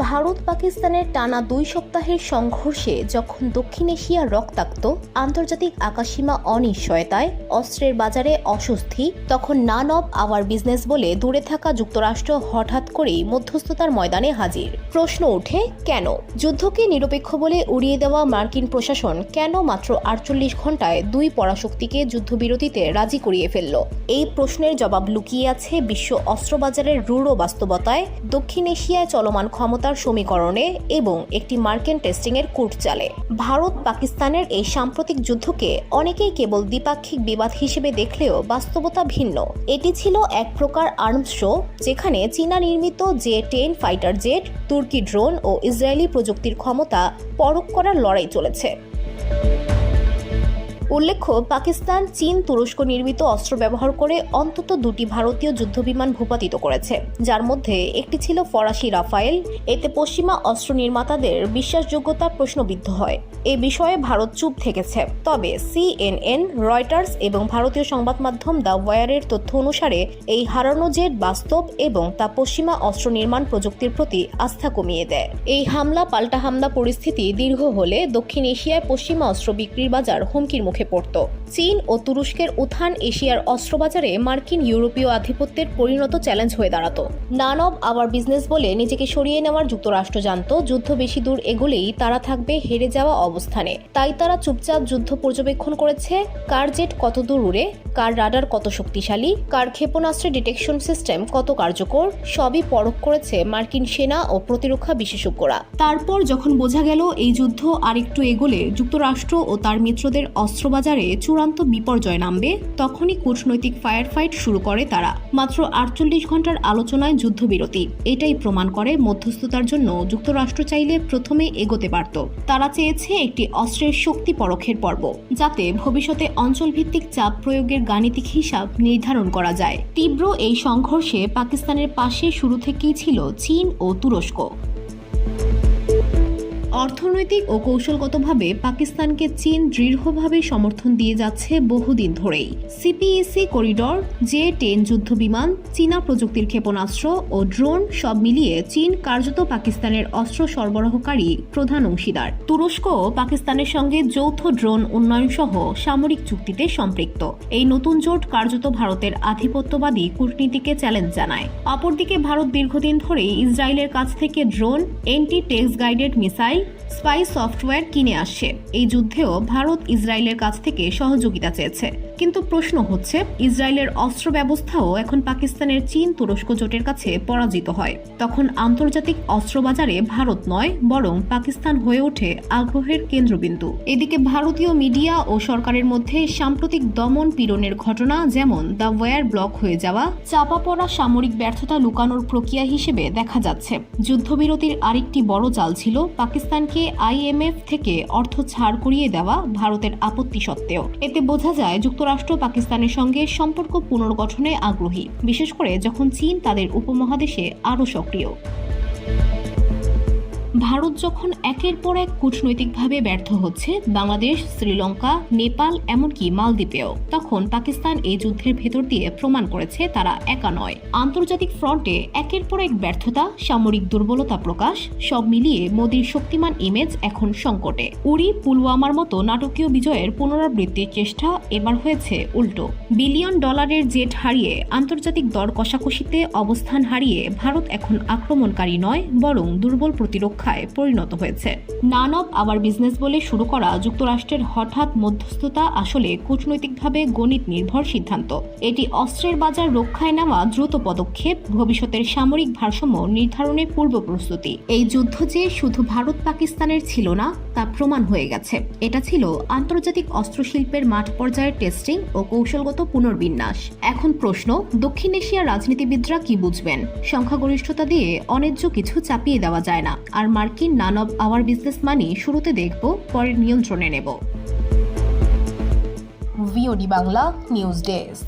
ভারত পাকিস্তানের টানা 2 সপ্তাহের সংঘর্ষে যখন দক্ষিণ এশিয়া রক্তাক্ত, আন্তর্জাতিক আকাশসীমা অনিশ্চয়তায়, অস্ত্রের বাজারে অস্বস্তি, তখন নান অব আওয়ার বিজনেস বলে দূরে থাকা যুক্তরাষ্ট্র হঠাৎ করেই মধ্যস্থতার ময়দানে হাজির। প্রশ্ন ওঠে, কেন? যুদ্ধকে নিরপেক্ষ বলে উড়িয়ে দেওয়া মার্কিন প্রশাসন কেন মাত্র 48 ঘণ্টায় 2 পরাশক্তিকে যুদ্ধবিরতিতে রাজি করিয়ে ফেলল? এই প্রশ্নের জবাব লুকিয়ে আছে বিশ্ব অস্ত্রবাজারের রূঢ় বাস্তবতায়, দক্ষিণ এশিয়ায় চলমান ক্ষমতার সমীকরণে এবং একটি মার্কিন টেস্টিংয়ের কূটচালে। ভারত পাকিস্তানের এই সাম্প্রতিক যুদ্ধকে অনেকেই কেবল দ্বিপাক্ষিক বিবাদ হিসেবে দেখলেও বাস্তবতা ভিন্ন। এটি ছিল এক প্রকার আর্মস শো, যেখানে চীনা নির্মিত J-10 ফাইটার জেট, তুর্কি ড্রোন ও ইসরায়েলি প্রযুক্তির ক্ষমতা পরখ করার লড়াই চলেছে। উল্লেখ্য, পাকিস্তান চীন তুরস্ক নির্মিত অস্ত্র ব্যবহার করে অন্তত 2টি ভারতীয় যুদ্ধবিমান ভূপাতিত করেছে, যার মধ্যে একটি ছিল ফরাসি রাফায়েল। এতে পশ্চিমা অস্ত্র নির্মাতাদের বিশ্বাসযোগ্যতা প্রশ্নবিদ্ধ হয়। এ বিষয়ে ভারত চুপ থেকেছে। তবে CNN, রয়টার্স এবং ভারতীয় সংবাদ মাধ্যম দ্য ওয়ারের তথ্য অনুসারে এই হারানো জেট বাস্তব এবং তা পশ্চিমা অস্ত্র নির্মাণ প্রযুক্তির প্রতি আস্থা কমিয়ে দেয়। এই হামলা পাল্টা হামলা পরিস্থিতি দীর্ঘ হলে দক্ষিণ এশিয়ায় পশ্চিমা অস্ত্র বিক্রির বাজার হুমকির মুখে পড়ত। চীন ও তুরস্কের উত্থান এশিয়ার অস্ত্রবাজারে মার্কিন ইউরোপীয় আধিপত্যের পরিণত চ্যালেঞ্জ হয়ে দাঁড়াতো। নান অব আওয়ার বিজনেস বলে নিজেকে সরিয়ে নেওয়ার যুক্তরাষ্ট্র জানত, যুদ্ধ বেশি দূর এগোলেই তারা থাকবে হেরে যাওয়া অবস্থানে। তাই তারা চুপচাপ যুদ্ধ পর্যবেক্ষণ করেছে। কার জেট কত দূর উড়ে, কার রাডার কত শক্তিশালী, কার ক্ষেপণাস্ত্রের ডিটেকশন সিস্টেম কত কার্যকর, সবই পরখ করেছে মার্কিন সেনা ও প্রতিরক্ষা বিশেষজ্ঞরা। তারপর যখন বোঝা গেল এই যুদ্ধ আরেকটু এগোলে যুক্তরাষ্ট্র ও তার মিত্রদের অস্ত্রবাজারে চূড়ান্ত বিপর্যয় নামবে, তখনই কূটনৈতিক ফায়ার ফাইট শুরু করে তারা। মাত্র 48 ঘণ্টার আলোচনায় যুদ্ধবিরতি। এটাই প্রমাণ করে মধ্যস্থতার জন্য যুক্তরাষ্ট্র চাইলে প্রথমে এগোতে পারত। তারা চেয়েছে একটি অস্ত্রের শক্তি পরখের পর্ব, যাতে ভবিষ্যতে অঞ্চলভিত্তিক চাপ প্রয়োগের গাণিতিক হিসাব নির্ধারণ করা যায়। তীব্র এই সংঘর্ষে পাকিস্তানের পাশে শুরু থেকেই ছিল চীন ও তুরস্ক। অর্থনৈতিক ও কৌশলগতভাবে পাকিস্তানকে চীন দৃঢ়ভাবে সমর্থন দিয়ে যাচ্ছে বহুদিন ধরেই। CPEC করিডর, J-10 যুদ্ধবিমান, চীনা প্রযুক্তির ক্ষেপণাস্ত্র ও ড্রোন সব মিলিয়ে চীন কার্যত পাকিস্তানের অস্ত্র সরবরাহকারী প্রধান অংশীদার। তুরস্কও পাকিস্তানের সঙ্গে যৌথ ড্রোন উন্নয়ন সহ সামরিক চুক্তিতে সম্পৃক্ত। এই নতুন জোট কার্যত ভারতের আধিপত্যবাদী কূটনীতিকে চ্যালেঞ্জ জানায়। অপরদিকে ভারত দীর্ঘদিন ধরেই ইসরায়েলের কাছ থেকে drone, text guided missile, spy software কিনে আসছে। এই যুদ্ধেও ভারত ইসরায়েলের কাছ থেকে সহযোগিতা চেয়েছে। কিন্তু প্রশ্ন হচ্ছে, ইসরায়েলের অস্ত্র ব্যবস্থাও এখন পাকিস্তানের চীন তুরস্ক জোটের কাছে পরাজিত হয়। তখন আন্তর্জাতিক অস্ত্রবাজারে ভারত নয়, বরং পাকিস্তান হয়ে ওঠে আগ্রহের কেন্দ্রবিন্দু। এদিকে ভারতীয় মিডিয়া ও সরকারের মধ্যে সাম্প্রতিক দমন পীড়নের ঘটনা, যেমন দ্য ওয়ার ব্লক হয়ে যাওয়া, চাপা পড়া সামরিক ব্যর্থতা লুকানোর প্রক্রিয়া হিসেবে দেখা যাচ্ছে। যুদ্ধবিরতির আরেকটি বড় চাল ছিল পাকিস্তানকে IMF থেকে অর্থ ছাড় করিয়ে দেওয়া, ভারতের আপত্তি সত্ত্বেও। এতে বোঝা যায় যুক্তরাষ্ট্র পাকিস্তানের সঙ্গে সম্পর্ক পুনর্গঠনে আগ্রহী, বিশেষ করে যখন চীন তাদের উপমহাদেশে আরও সক্রিয়। ভারত যখন একের পর এক কূটনৈতিকভাবে ব্যর্থ হচ্ছে, বাংলাদেশ, শ্রীলঙ্কা, নেপাল, এমনকি মালদ্বীপেও, তখন পাকিস্তান এই যুদ্ধের ভেতর দিয়ে প্রমাণ করেছে তারা একা নয়। আন্তর্জাতিক ফ্রন্টে একের পর এক ব্যর্থতা, সামরিক দুর্বলতা প্রকাশ, সব মিলিয়ে মোদির শক্তিমান ইমেজ এখন সংকটে। উরি, পুলওয়ামার মতো নাটকীয় বিজয়ের পুনরাবৃত্তির চেষ্টা এবার হয়েছে উল্টো। বিলিয়ন ডলারের জেট হারিয়ে, আন্তর্জাতিক দর কষাকষিতে অবস্থান হারিয়ে ভারত এখন আক্রমণকারী নয়, বরং দুর্বল প্রতিরক্ষা পরিণত হয়েছে। নান অব আওয়ার বিজনেস বলে শুরু করা যুক্তরাষ্ট্রের হঠাৎ মধ্যস্থতা আসলে কূটনৈতিকভাবে গণিত নির্ভর সিদ্ধান্ত। এটি অস্ত্রের বাজার রক্ষায় নেওয়া দ্রুত পদক্ষেপ, ভবিষ্যতের সামরিক ভারসাম্য নির্ধারণের পূর্ব প্রস্তুতি। এই যুদ্ধ যে শুধু ভারত পাকিস্তানের ছিল না, তা প্রমাণ হয়ে গেছে। এটা ছিল আন্তর্জাতিক অস্ত্রশিল্পের মাঠ পর্যায়ের টেস্টিং ও কৌশলগত পুনর্বিন্যাস। এখন প্রশ্ন, দক্ষিণ এশিয়ার রাজনীতিবিদরা কি বুঝবেন? সংখ্যাগরিষ্ঠতা দিয়ে অন্যায্য কিছু চাপিয়ে দেওয়া যায় না। আর মার্কিন নান অব আওয়ার বিজনেস মানি শুরুতে দেখব, পরে নিয়ন্ত্রণে নেব। VOD Bangla news desk.